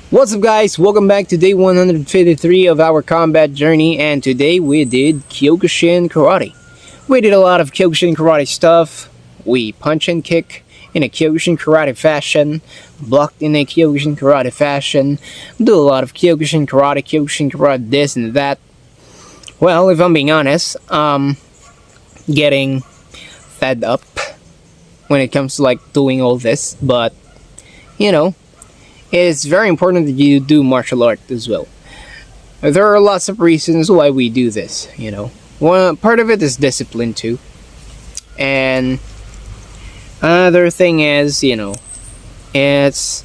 What's up, guys? Welcome back to day 153 of our combat journey, and today we did Kyokushin Karate. We did a lot of Kyokushin Karate stuff. We punch and kick in a Kyokushin Karate fashion, blocked in a Kyokushin Karate fashion, do a lot of Kyokushin Karate this and that. Well, if I'm being honest, getting fed up when it comes to doing all this, but you know, it's very important that you do martial art as well. There are lots of reasons why we do this, One part of it is discipline too. And another thing is, it's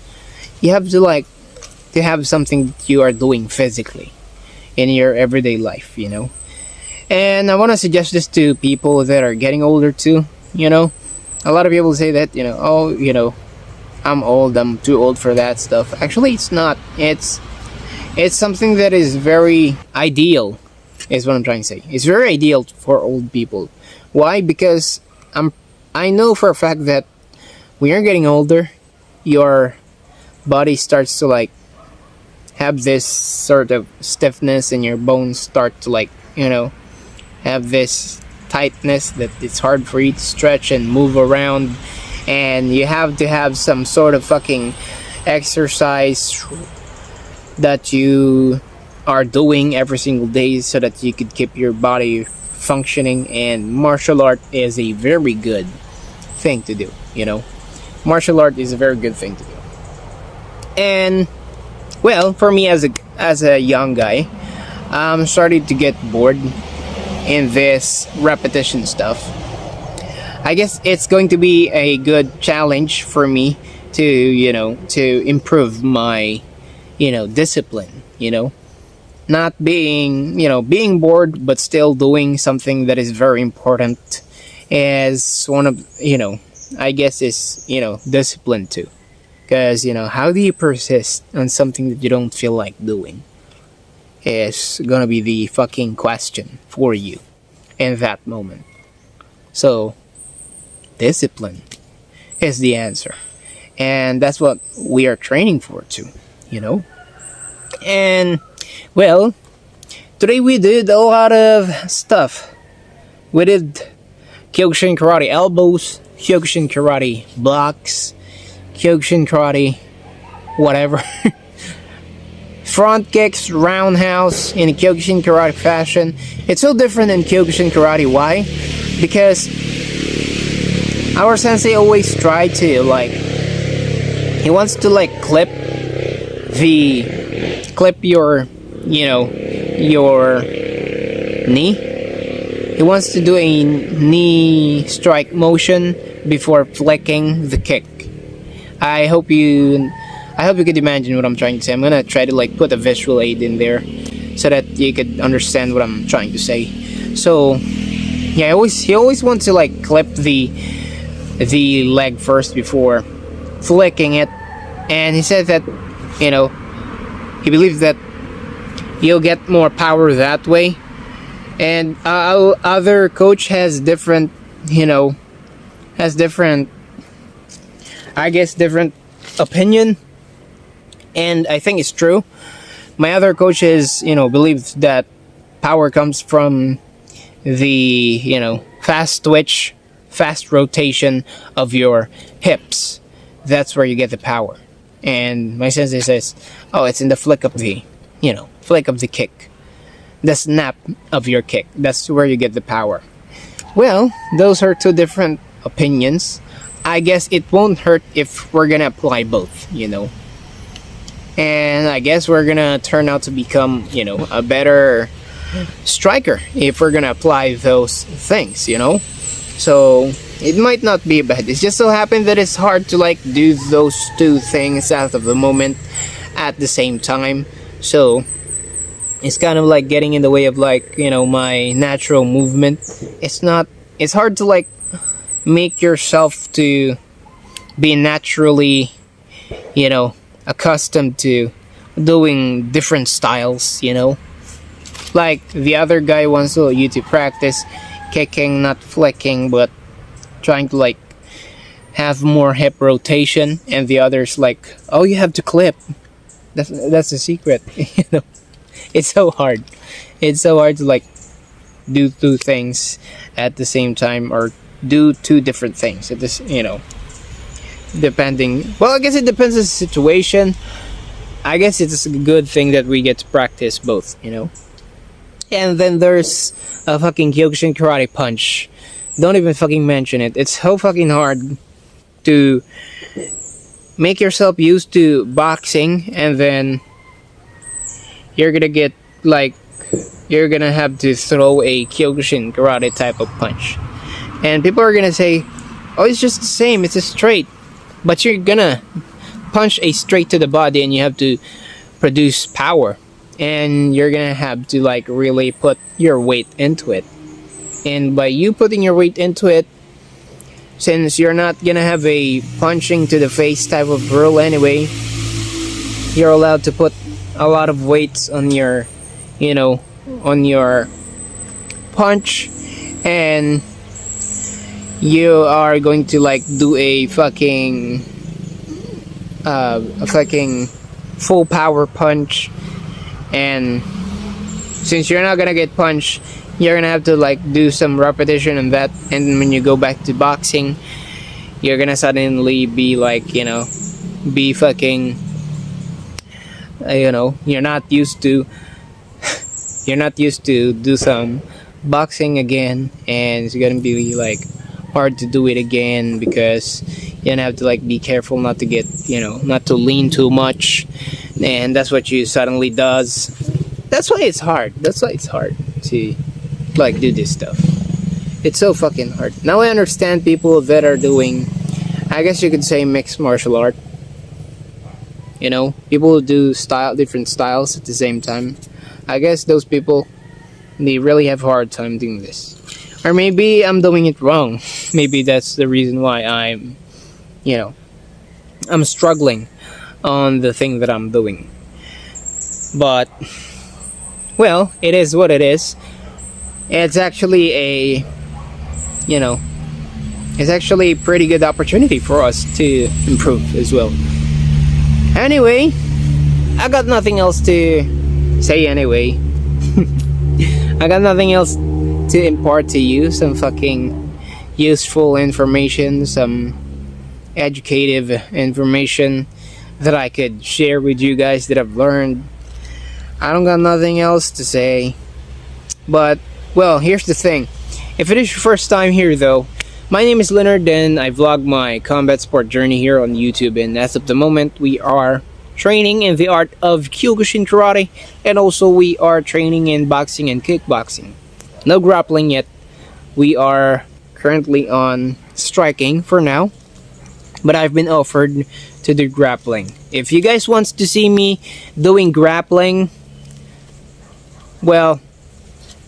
you have to have something that you are doing physically in your everyday life, And I want to suggest this to people that are getting older too, A lot of people say that, I'm old, I'm too old for that stuff. Actually, it's not. It's something that is very ideal, is what I'm trying to say. It's very ideal for old people. Why? Because I know for a fact that when you're getting older, your body starts to have this sort of stiffness, and your bones start to have this tightness that it's hard for you to stretch and move around. And you have to have some sort of fucking exercise that you are doing every single day so that you could keep your body functioning. And martial art is a very good thing to do, Martial art is a very good thing to do. And well, for me as a young guy, I'm starting to get bored in this repetition stuff. I guess it's going to be a good challenge for me to improve my, discipline, Not being bored, but still doing something that is very important is one of, I guess is, discipline too. Because, how do you persist on something that you don't feel like doing is gonna be the fucking question for you in that moment. So, discipline is the answer, and that's what we are training for too, And well, today we did a lot of stuff. We did Kyokushin Karate elbows, Kyokushin Karate blocks, Kyokushin Karate whatever, front kicks, roundhouse in a Kyokushin Karate fashion. It's so different in Kyokushin Karate. Why? Because our sensei always try to he wants to clip your your knee. He wants to do a knee strike motion before flicking the kick. I hope you could imagine what I'm trying to say. I'm gonna try to put a visual aid in there so that you could understand what I'm trying to say. So yeah, he always wants to clip the leg first before flicking it, and he said that he believes that you'll get more power that way. And other coach has different different opinion, and I think it's true. My other coaches believes that power comes from the fast twitch, fast rotation of your hips. That's where you get the power. And my sensei says, oh, it's in the flick of the kick, the snap of your kick. That's where you get the power. Well, those are two different opinions. I guess it won't hurt if we're gonna apply both, and I guess we're gonna turn out to become a better striker if we're gonna apply those things, So it might not be bad. It just so happened that it's hard to do those two things out of the moment at the same time. So it's kind of getting in the way of my natural movement. It's hard to make yourself to be naturally accustomed to doing different styles. The other guy wants you to practice kicking, not flicking, but trying to have more hip rotation, and the others oh, you have to clip. That's the secret. You know, it's so hard. It's so hard to like do two things at the same time, or do two different things at this. You know, depending. Well, I guess it depends on the situation. I guess it's a good thing that we get to practice both. You know. And then there's a fucking Kyokushin Karate Punch. Don't even fucking mention it. It's so fucking hard to make yourself used to boxing, and then you're gonna get like, you're gonna have to throw a Kyokushin Karate type of punch. And people are gonna say, oh, it's just the same, it's a straight. But you're gonna punch a straight to the body and you have to produce power. And you're gonna have to like really put your weight into it. And by you putting your weight into it, since you're not gonna have a punching to the face type of rule anyway, you're allowed to put a lot of weights on your, you know, on your punch, and you are going to like do a fucking full power punch. And since you're not gonna get punched, you're gonna have to like do some repetition on that, and when you go back to boxing, you're gonna suddenly be like, you know, be fucking, you know, you're not used to do some boxing again, and it's gonna be like hard to do it again, because you're gonna have to like be careful not to get, you know, not to lean too much, and that's what you suddenly does. That's why it's hard to like do this stuff. It's so fucking hard. Now I understand people that are doing, I guess you could say, mixed martial art. You know, people who do different styles at the same time. I guess those people, they really have a hard time doing this. Or maybe I'm doing it wrong. Maybe that's the reason why I'm, you know, I'm struggling on the thing that I'm doing. But, well, it is what it is. It's actually a, you know, it's actually a pretty good opportunity for us to improve as well. Anyway, I got nothing else to say anyway. I got nothing else to impart to you. Some fucking useful information, some educative information that I could share with you guys that I've learned. I don't got nothing else to say. But, well, here's the thing. If it is your first time here though, my name is Leonard and I vlog my combat sport journey here on YouTube, and as of the moment we are training in the art of Kyokushin Karate, and also we are training in boxing and kickboxing. No grappling yet. We are currently on striking for now, but I've been offered to do grappling. If you guys want to see me doing grappling, well,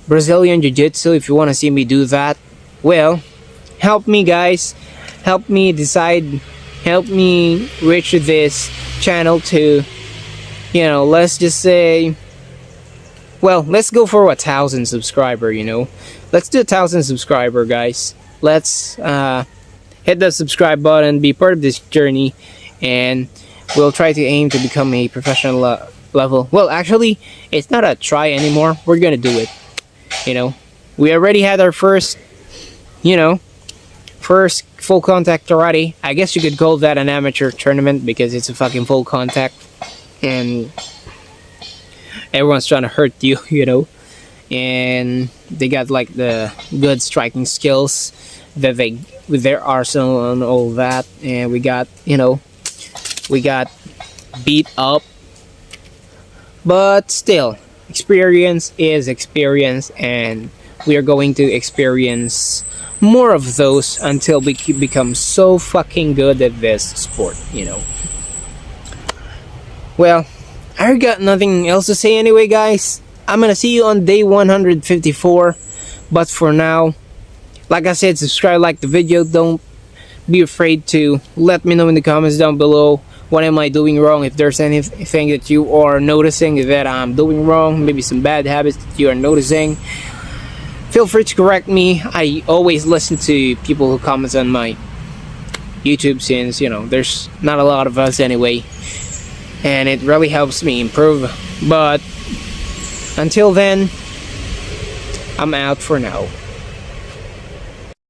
Brazilian Jiu-Jitsu, if you want to see me do that, well, help me guys, help me decide, help me reach this channel to, you know, let's just say, well, let's go for 1,000 subscriber, you know. Let's do 1,000 subscriber, guys. Let's hit the subscribe button, be part of this journey, and we'll try to aim to become a professional level. Well, actually, it's not a try anymore. We're gonna do it. You know, we already had our first, you know, first full contact karate. I guess you could call that an amateur tournament because it's a fucking full contact and everyone's trying to hurt you, you know, and they got like the good striking skills that they, with their arsenal and all that, and we got, you know, we got beat up, but still, experience is experience, and we are going to experience more of those until we become so fucking good at this sport, you know. Well, I got nothing else to say anyway, guys. I'm gonna see you on day 154, but for now, like I said, subscribe, like the video. Don't be afraid to let me know in the comments down below what am I doing wrong. If there's anything that you are noticing that I'm doing wrong, maybe some bad habits that you are noticing, feel free to correct me. I always listen to people who comment on my YouTube, since, you know, there's not a lot of us anyway. and it really helps me improve. But until then, I'm out for now.